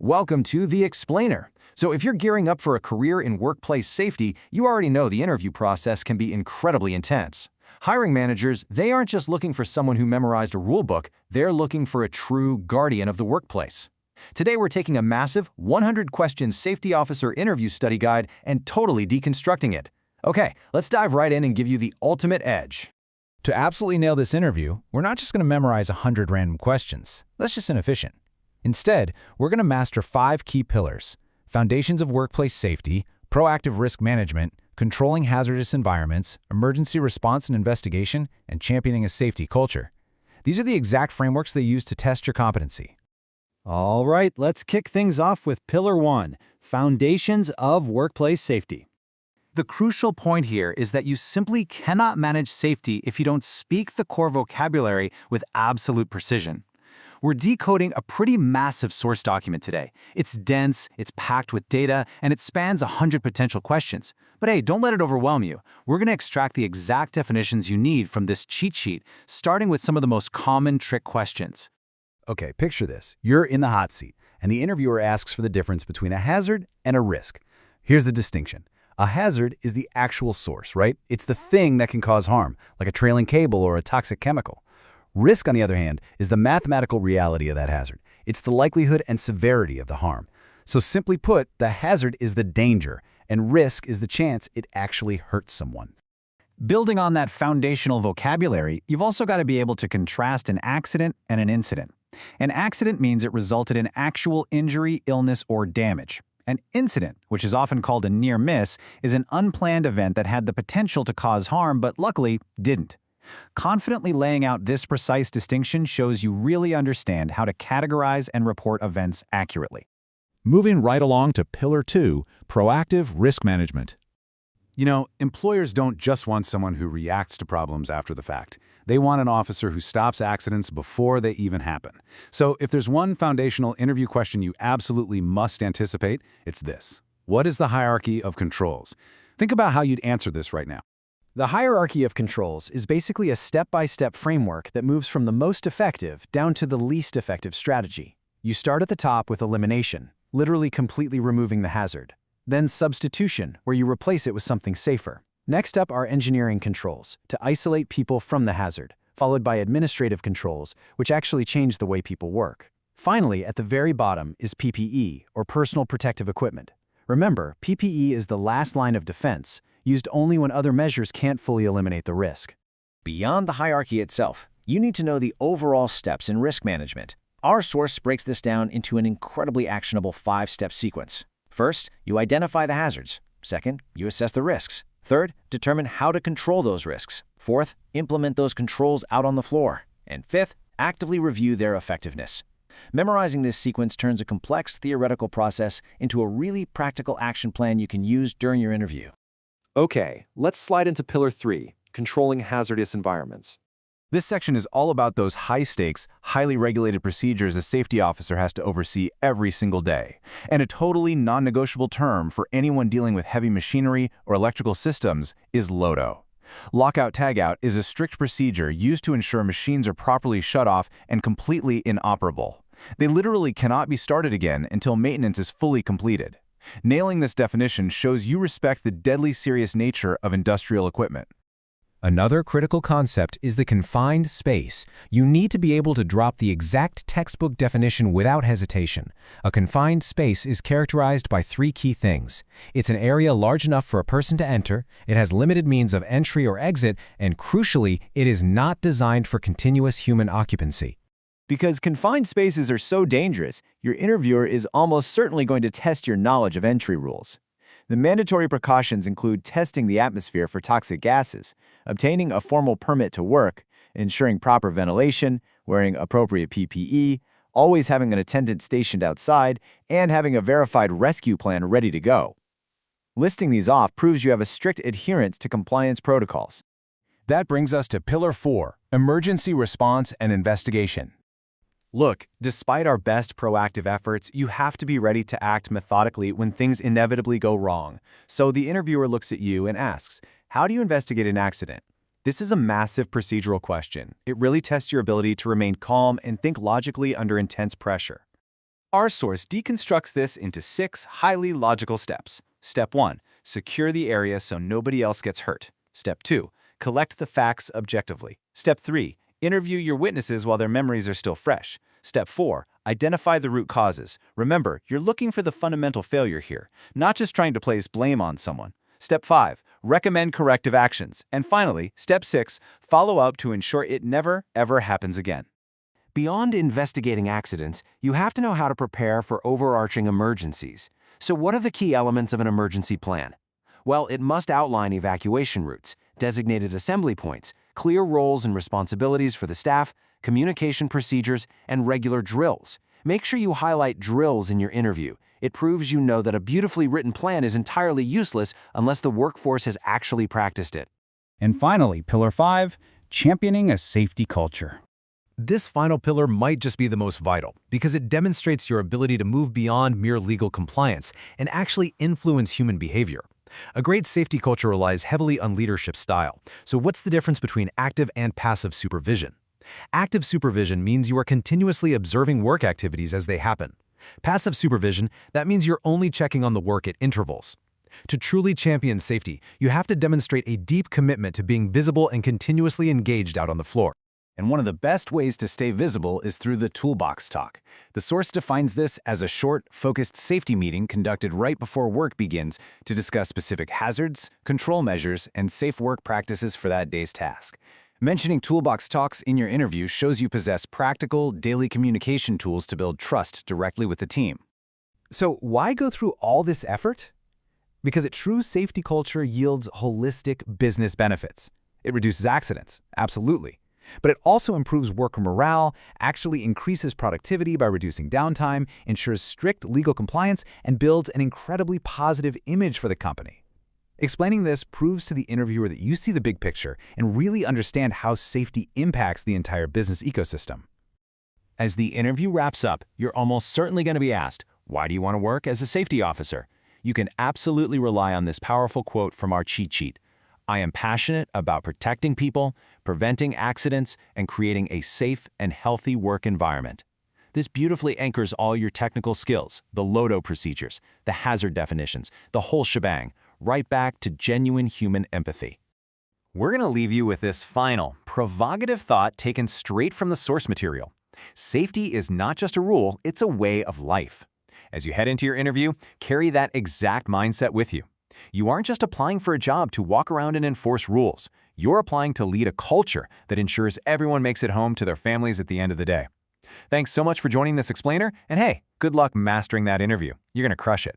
Welcome to The Explainer. So if you're gearing up for a career in workplace safety, you already know the interview process can be incredibly intense. Hiring managers, they aren't just looking for someone who memorized a rulebook, they're looking for a true guardian of the workplace. Today we're taking a massive 100-question safety officer interview study guide and totally deconstructing it. Okay, let's dive right in and give you the ultimate edge. To absolutely nail this interview, we're not just going to memorize 100 random questions. That's just inefficient. Instead, we're going to master 5 key pillars: foundations of workplace safety, proactive risk management, controlling hazardous environments, emergency response and investigation, and championing a safety culture. These are the exact frameworks they use to test your competency. All right, let's kick things off with Pillar 1, Foundations of Workplace Safety. The crucial point here is that you simply cannot manage safety if you don't speak the core vocabulary with absolute precision. We're decoding a pretty massive source document today. It's dense, it's packed with data, and it spans 100 potential questions. But hey, don't let it overwhelm you. We're going to extract the exact definitions you need from this cheat sheet, starting with some of the most common trick questions. Okay, picture this. You're in the hot seat, and the interviewer asks for the difference between a hazard and a risk. Here's the distinction. A hazard is the actual source, right? It's the thing that can cause harm, like a trailing cable or a toxic chemical. Risk, on the other hand, is the mathematical reality of that hazard. It's the likelihood and severity of the harm. So simply put, the hazard is the danger, and risk is the chance it actually hurts someone. Building on that foundational vocabulary, you've also got to be able to contrast an accident and an incident. An accident means it resulted in actual injury, illness, or damage. An incident, which is often called a near miss, is an unplanned event that had the potential to cause harm but luckily didn't. Confidently laying out this precise distinction shows you really understand how to categorize and report events accurately. Moving right along to Pillar 2, Proactive Risk Management. You know, employers don't just want someone who reacts to problems after the fact. They want an officer who stops accidents before they even happen. So if there's one foundational interview question you absolutely must anticipate, it's this: what is the hierarchy of controls? Think about how you'd answer this right now. The hierarchy of controls is basically a step-by-step framework that moves from the most effective down to the least effective strategy. You start at the top with elimination, literally completely removing the hazard. Then substitution, where you replace it with something safer. Next up are engineering controls, to isolate people from the hazard, followed by administrative controls, which actually change the way people work. Finally, at the very bottom is PPE, or personal protective equipment. Remember, PPE is the last line of defense, used only when other measures can't fully eliminate the risk. Beyond the hierarchy itself, you need to know the overall steps in risk management. Our source breaks this down into an incredibly actionable 5-step sequence. First, you identify the hazards. Second, you assess the risks. Third, determine how to control those risks. Fourth, implement those controls out on the floor. And fifth, actively review their effectiveness. Memorizing this sequence turns a complex theoretical process into a really practical action plan you can use during your interview. Okay, let's slide into Pillar 3, Controlling Hazardous Environments. This section is all about those high-stakes, highly regulated procedures a safety officer has to oversee every single day. And a totally non-negotiable term for anyone dealing with heavy machinery or electrical systems is LOTO. Lockout-tagout is a strict procedure used to ensure machines are properly shut off and completely inoperable. They literally cannot be started again until maintenance is fully completed. Nailing this definition shows you respect the deadly serious nature of industrial equipment. Another critical concept is the confined space. You need to be able to drop the exact textbook definition without hesitation. A confined space is characterized by 3 key things. It's an area large enough for a person to enter, it has limited means of entry or exit, and crucially, it is not designed for continuous human occupancy. Because confined spaces are so dangerous, your interviewer is almost certainly going to test your knowledge of entry rules. The mandatory precautions include testing the atmosphere for toxic gases, obtaining a formal permit to work, ensuring proper ventilation, wearing appropriate PPE, always having an attendant stationed outside, and having a verified rescue plan ready to go. Listing these off proves you have a strict adherence to compliance protocols. That brings us to Pillar 4, Emergency Response and Investigation. Look, despite our best proactive efforts, you have to be ready to act methodically when things inevitably go wrong. So the interviewer looks at you and asks, how do you investigate an accident? This is a massive procedural question. It really tests your ability to remain calm and think logically under intense pressure. Our source deconstructs this into 6 highly logical steps. Step 1. Secure the area so nobody else gets hurt. Step 2. Collect the facts objectively. Step 3. Interview your witnesses while their memories are still fresh. Step 4. Identify the root causes. Remember, you're looking for the fundamental failure here, not just trying to place blame on someone. Step 5. Recommend corrective actions. And finally, Step 6. Follow up to ensure it never, ever happens again. Beyond investigating accidents, you have to know how to prepare for overarching emergencies. So what are the key elements of an emergency plan? Well, it must outline evacuation routes, designated assembly points, clear roles and responsibilities for the staff, communication procedures, and regular drills. Make sure you highlight drills in your interview. It proves you know that a beautifully written plan is entirely useless unless the workforce has actually practiced it. And finally, Pillar 5, championing a safety culture. This final pillar might just be the most vital because it demonstrates your ability to move beyond mere legal compliance and actually influence human behavior. A great safety culture relies heavily on leadership style. So what's the difference between active and passive supervision? Active supervision means you are continuously observing work activities as they happen. Passive supervision, that means you're only checking on the work at intervals. To truly champion safety, you have to demonstrate a deep commitment to being visible and continuously engaged out on the floor. And one of the best ways to stay visible is through the toolbox talk. The source defines this as a short, focused safety meeting conducted right before work begins to discuss specific hazards, control measures, and safe work practices for that day's task. Mentioning toolbox talks in your interview shows you possess practical, daily communication tools to build trust directly with the team. So why go through all this effort? Because a true safety culture yields holistic business benefits. It reduces accidents, absolutely. But it also improves worker morale, actually increases productivity by reducing downtime, ensures strict legal compliance, and builds an incredibly positive image for the company. Explaining this proves to the interviewer that you see the big picture and really understand how safety impacts the entire business ecosystem. As the interview wraps up, you're almost certainly going to be asked, why do you want to work as a safety officer? You can absolutely rely on this powerful quote from our cheat sheet. I am passionate about protecting people, preventing accidents, and creating a safe and healthy work environment. This beautifully anchors all your technical skills, the LOTO procedures, the hazard definitions, the whole shebang, right back to genuine human empathy. We're going to leave you with this final, provocative thought taken straight from the source material. Safety is not just a rule, it's a way of life. As you head into your interview, carry that exact mindset with you. You aren't just applying for a job to walk around and enforce rules. You're applying to lead a culture that ensures everyone makes it home to their families at the end of the day. Thanks so much for joining this explainer, and hey, good luck mastering that interview. You're going to crush it.